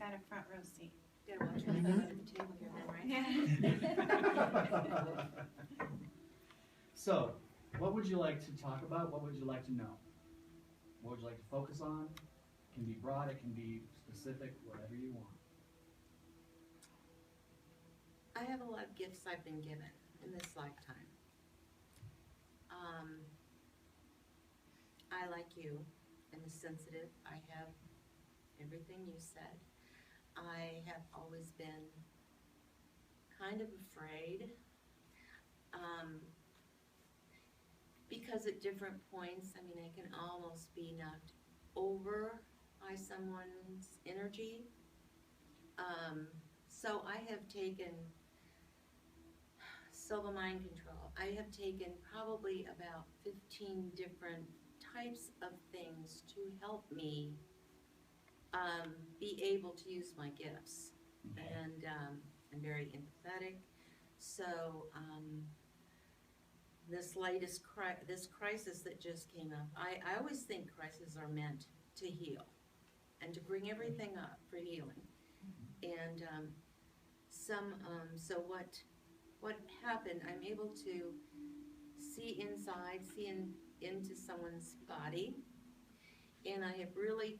got a front row seat. You gotta watch when I go to the table here then, right? Yeah. So, what would you like to talk about? What would you like to know? What would you like to focus on? It can be broad, it can be specific, whatever you want. I have a lot of gifts I've been given in this lifetime. I, like you, am sensitive. I have everything you said. I have always been kind of afraid because at different points, I mean, I can almost be knocked over by someone's energy. So I have taken Silva mind control. I have taken probably about 15 different types of things to help me be able to use my gifts. Okay. And I'm very empathetic. So this latest this crisis that just came up, I always think crises are meant to heal and to bring everything up for healing. And so what happened, I'm able to see inside, into someone's body, and I have really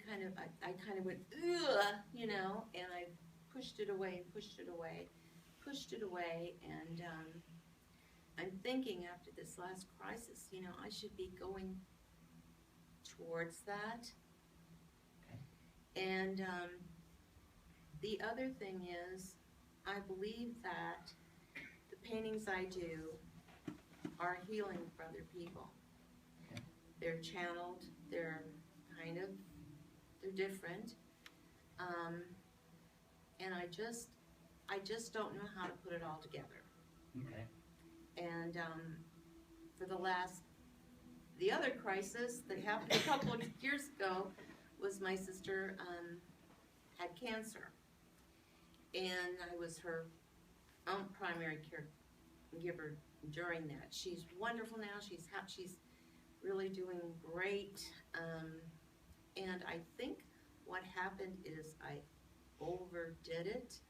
I kind of went, ugh, you know, and I pushed it away and pushed it away, and I'm thinking after this last crisis, you know, I should be going towards that. Okay. And the other thing is, I believe that the paintings I do are healing for other people. Okay. They're channeled, they're different. And I just don't know how to put it all together. Okay. And for the other crisis that happened a couple of years ago was my sister had cancer. And I was her primary caregiver during that. She's wonderful now. She's really doing great. And I think what happened is I overdid it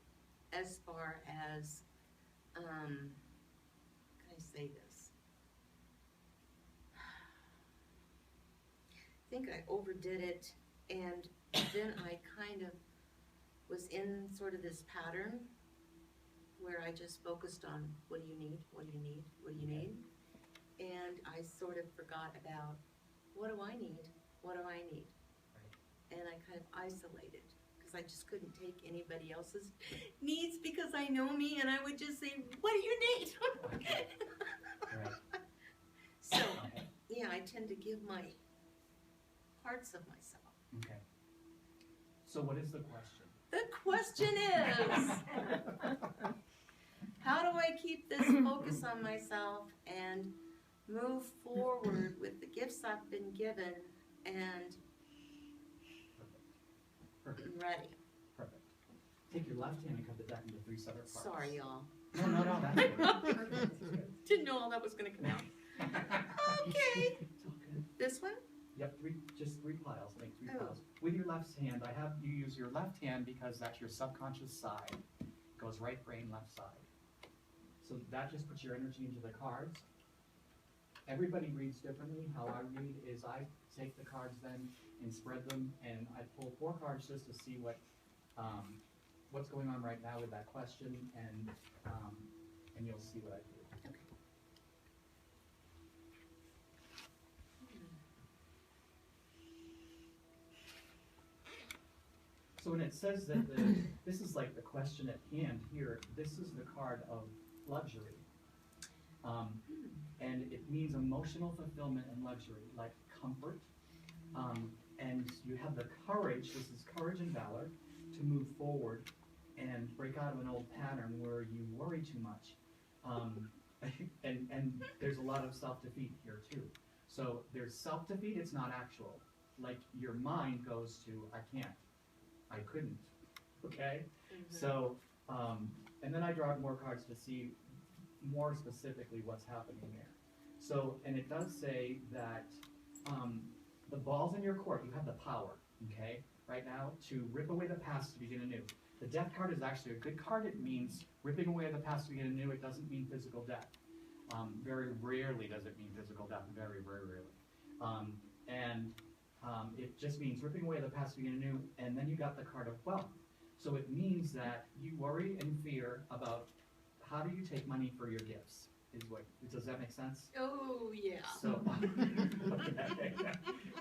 as far as, how can I say this? I think I overdid it, and then I kind of was in sort of this pattern where I just focused on what do you need, what do you need, what do you need, and I sort of forgot about what do I need, what do I need, and I kind of isolated because I just couldn't take anybody else's needs because I know me, and I would just say, what do you need? Right. So, yeah, I tend to give my parts of myself. Okay. So what is the question? The question is, how do I keep this focus on myself and move forward with the gifts I've been given and Perfect. ready? Perfect. Take your left hand and cut the deck into 3 separate parts. Sorry, y'all. No, that's good. That's good. Didn't know all that was going to come out. Okay. It's all good. This one? Yep, just three piles. Make 3 Oh. piles. With your left hand, I have you use your left hand because that's your subconscious side. It goes right brain, left side. So that just puts your energy into the cards. Everybody reads differently. How I read is I take the cards then and spread them, and I pull 4 cards just to see what's going on right now with that question, and you'll see what I do. Okay. So when it says that this is like the question at hand here, this is the card of luxury. And it means emotional fulfillment and luxury, like comfort. And you have the courage, this is courage and valor, to move forward and break out of an old pattern where you worry too much. And there's a lot of self-defeat here too. So there's self-defeat, it's not actual. Like your mind goes to, I can't, I couldn't, okay? Mm-hmm. So, and then I draw more cards to see more specifically what's happening there. So, and it does say that the ball's in your court. You have the power, okay, right now to rip away the past to begin anew. The death card is actually a good card. It means ripping away the past to begin anew. It doesn't mean physical death. Very rarely does it mean physical death, very, very rarely. It just means ripping away the past to begin anew, and then you got the card of wealth. So it means that you worry and fear about how do you take money for your gifts. Does that make sense? Oh, yeah. So, okay.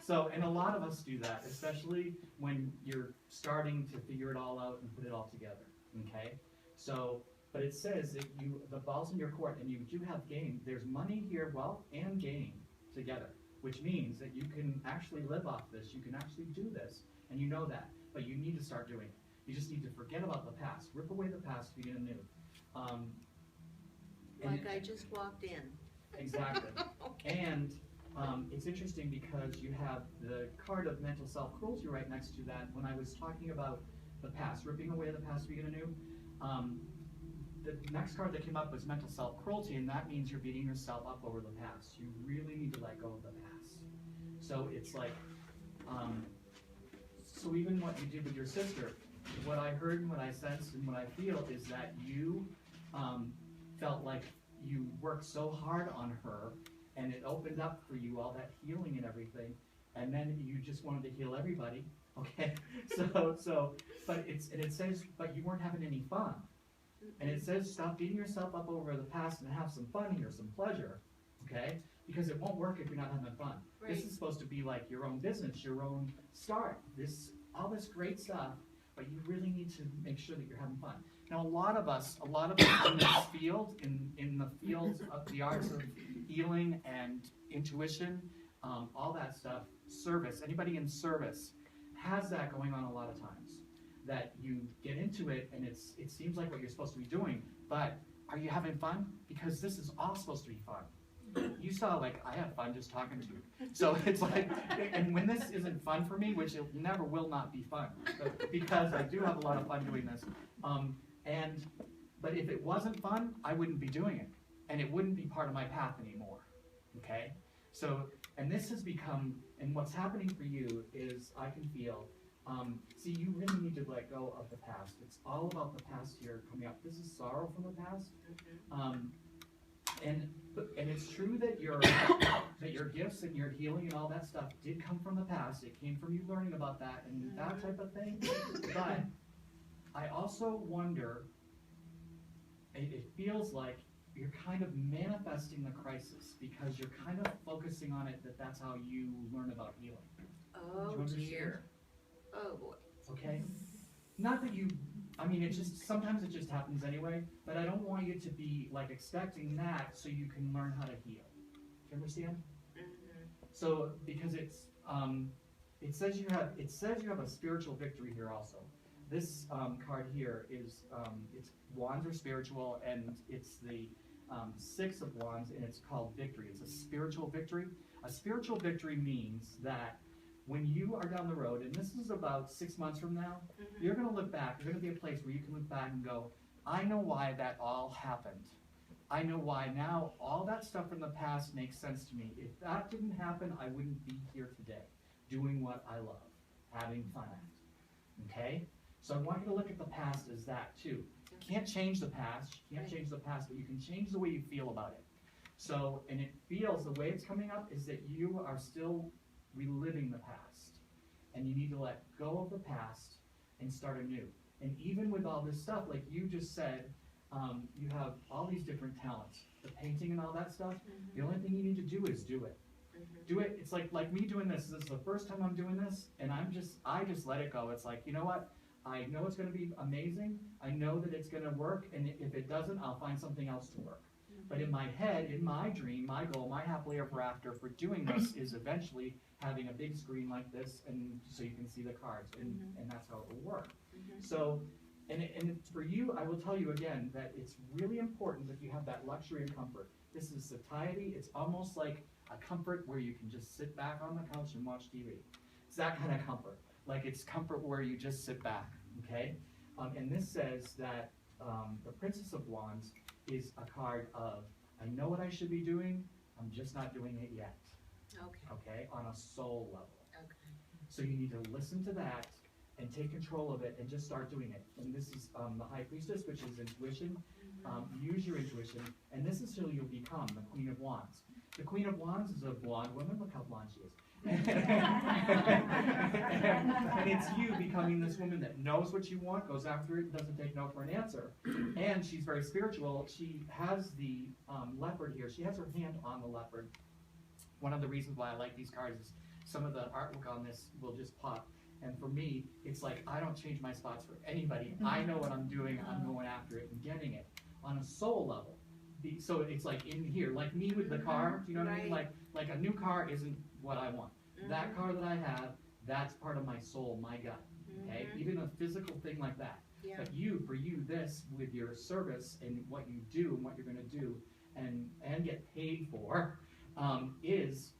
So, and a lot of us do that, especially when you're starting to figure it all out and put it all together, okay? So, but it says that the ball's in your court and you do have gain. There's money here, wealth and gain together, which means that you can actually live off this. You can actually do this, and you know that, but you need to start doing it. You just need to forget about the past, rip away the past, begin anew. Like I just walked in. Exactly. Okay. And it's interesting because you have the card of mental self-cruelty right next to that. When I was talking about the past, ripping away the past, begin anew, the next card that came up was mental self-cruelty, and that means you're beating yourself up over the past. You really need to let go of the past. So it's like, so even what you did with your sister, what I heard and what I sensed and what I feel is that you felt like you worked so hard on her, and it opened up for you all that healing and everything, and then you just wanted to heal everybody, okay? But it says, but you weren't having any fun. And it says, stop beating yourself up over the past and have some fun here, some pleasure, okay? Because it won't work if you're not having fun. Right. This is supposed to be like your own business, your own start, all this great stuff, but you really need to make sure that you're having fun. Now, a lot of us in this field, in the fields of the arts of healing and intuition, all that stuff, service, anybody in service has that going on a lot of times. That you get into it and it seems like what you're supposed to be doing, but are you having fun? Because this is all supposed to be fun. You saw, like, I have fun just talking to you. So it's like, and when this isn't fun for me, which it never will not be fun, because I do have a lot of fun doing this. But if it wasn't fun, I wouldn't be doing it. And it wouldn't be part of my path anymore, okay? So, and this has become, and what's happening for you is I can feel, see, you really need to let go of the past. It's all about the past here coming up. This is sorrow from the past. And it's true that your gifts and your healing and all that stuff did come from the past. It came from you learning about that and that type of thing. But I also wonder, it feels like you're kind of manifesting the crisis because you're kind of focusing on it, that's how you learn about healing. Oh, dear. Oh, boy. Okay? Not that sometimes it just happens anyway, but I don't want you to be, like, expecting that so you can learn how to heal. Do you understand? Mm-hmm. So, because it says you have a spiritual victory here also. This card here is, it's wands are spiritual, and it's the 6 of wands, and it's called victory. It's a spiritual victory. A spiritual victory means that when you are down the road, and this is about 6 months from now, you're going to look back. There's going to be a place where you can look back and go, I know why that all happened. I know why now all that stuff from the past makes sense to me. If that didn't happen, I wouldn't be here today doing what I love, having fun. Okay? So I want you to look at the past as that too. You can't change the past. You can't change the past, but you can change the way you feel about it. So, and it feels, the way it's coming up is that you are still reliving the past. And you need to let go of the past and start anew. And even with all this stuff, like you just said, you have all these different talents. The painting and all that stuff, the only thing you need to do is do it. Do it. It's like me doing this. This is the first time I'm doing this, and I just let it go. It's like, you know what? I know it's going to be amazing. I know that it's going to work, and if it doesn't, I'll find something else to work. But in my head, in my dream, my goal, my happily ever after for doing this is eventually having a big screen like this, and so you can see the cards, and that's how it will work. So, and for you, I will tell you again that it's really important that you have that luxury and comfort. This is satiety. It's almost like a comfort where you can just sit back on the couch and watch TV. It's that kind of comfort. Like, it's comfort where you just sit back, okay? And this says that the Princess of Wands is a card of, I know what I should be doing, I'm just not doing it yet. Okay. Okay, on a soul level. So you need to listen to that and take control of it and just start doing it. And this is the High Priestess, which is intuition. Use your intuition, and this is who you'll become, the Queen of Wands. The Queen of Wands is a blonde woman. Look how blonde she is. And it's you becoming this woman that knows what you want, goes after it, doesn't take no for an answer. And she's very spiritual. She has the leopard here. She has her hand on the leopard. One of the reasons why I like these cards is some of the artwork on this will just pop. And for me, it's like I don't change my spots for anybody. I know what I'm doing. I'm going after it and getting it on a soul level. So it's like in here, like me with the car. Do you know what I mean? Like a new car isn't what I want. That car that I have, that's part of my soul, my gut. Okay, even a physical thing like that. Yeah. But for you, this with your service and what you do and what you're going to do, and get paid for, is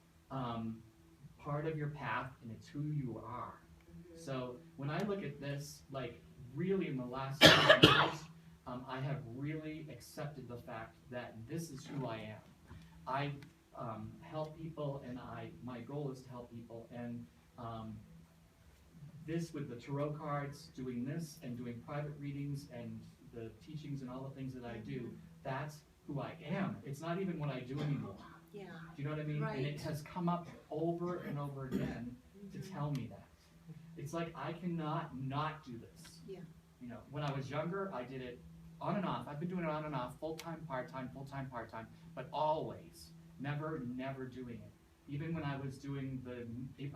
part of your path, and it's who you are. So when I look at this, like really in the last 7 years, I have really accepted the fact that this is who I am. I help people, and my goal is to help people. And this with the tarot cards, doing this and doing private readings and the teachings and all the things that I do, that's who I am. It's not even what I do anymore. Yeah. Do you know what I mean? Right. And it has come up over and over again to tell me that. It's like I cannot not do this. Yeah. You know, when I was younger, I did it on and off. I've been doing it on and off, full-time, part-time, full-time, part-time, but always, never doing it. Even when I was doing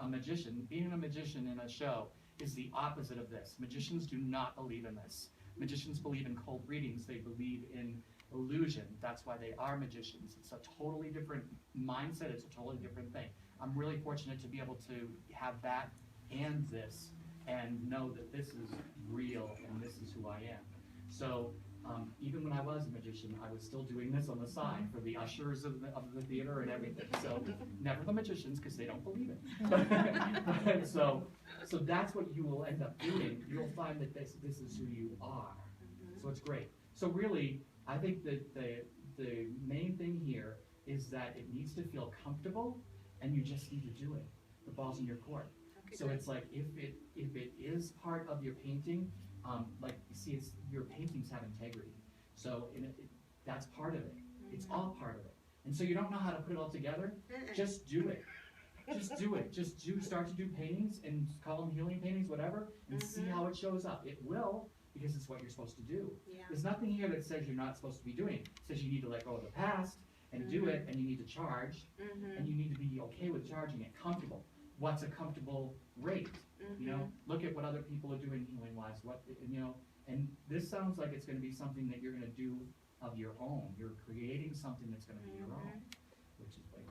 a magician, being a magician in a show is the opposite of this. Magicians do not believe in this. Magicians believe in cold readings. They believe in illusion. That's why they are magicians. It's a totally different mindset. It's a totally different thing. I'm really fortunate to be able to have that and this, and know that this is real and this is who I am. So even when I was a magician, I was still doing this on the side for the ushers of the theater and everything. So never the magicians, because they don't believe it. so that's what you will end up doing. You'll find that this is who you are. So it's great. So really, I think that the main thing here is that it needs to feel comfortable, and you just need to do it. The ball's in your court. So it's like if it is part of your painting, like you see, your paintings have integrity. So that's part of it. It's all part of it. And so you don't know how to put it all together. Just do it. Just do it. Start to do paintings and call them healing paintings, whatever, and see how it shows up. It will, because it's what you're supposed to do. Yeah. There's nothing here that says you're not supposed to be doing it. It says you need to let go of the past and do it, and you need to charge, and you need to be okay with charging it, comfortable. What's a comfortable rate? You know, look at what other people are doing healing-wise. And this sounds like it's going to be something that you're going to do of your own. You're creating something that's going to be your own, which is like